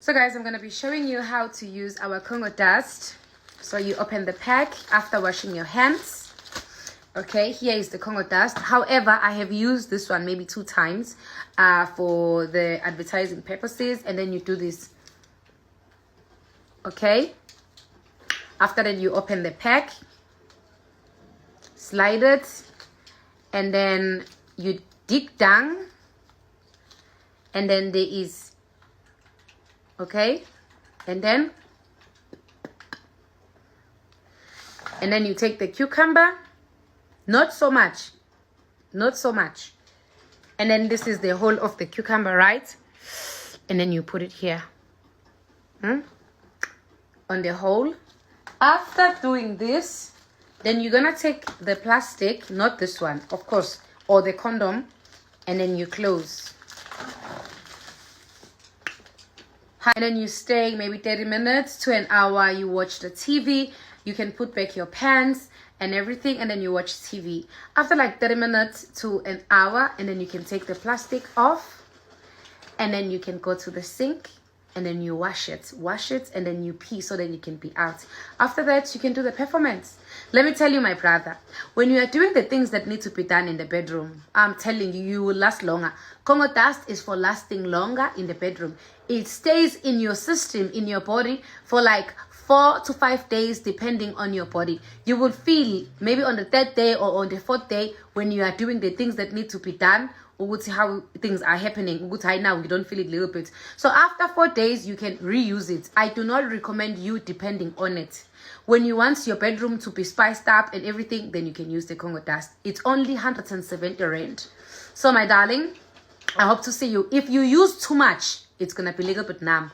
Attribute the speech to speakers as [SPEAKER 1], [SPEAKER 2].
[SPEAKER 1] So guys, I'm going to be showing you how to use our Congo dust. So you open the pack after washing your hands. Okay, here is the Congo dust. However, I have used this one maybe 2 times for the advertising purposes. And then you do this. Okay. After that, you open the pack. Slide it. And then you dig down. And then there is... Okay, and then you take the cucumber, not so much, and then this is the whole of the cucumber, right? And then you put it here on the hole. After doing this, then you're gonna take the plastic, not this one, of course, or the condom, and then you close. And then you stay maybe 30 minutes to an hour. You watch the TV. You can put back your pants and everything, and then you watch TV. After like 30 minutes to an hour, and then you can take the plastic off, and then you can go to the sink, and then you wash it, and then you pee so that you can pee out. After that, you can do the performance. Let me tell you, my brother, when you are doing the things that need to be done in the bedroom, I'm telling you, you will last longer. Congo dust is for lasting longer in the bedroom. It stays in your system, in your body, for like 4 to 5 days, depending on your body. You will feel maybe on the 3rd day or on the 4th day, when you are doing the things that need to be done, or how things are happening. Now you don't feel it a little bit. So after 4 days, you can reuse it. I do not recommend you depending on it. When you want your bedroom to be spiced up and everything, then you can use the Congo dust. It's only 170 rand. So my darling, I hope to see you. If you use too much, it's gonna be a little bit numb.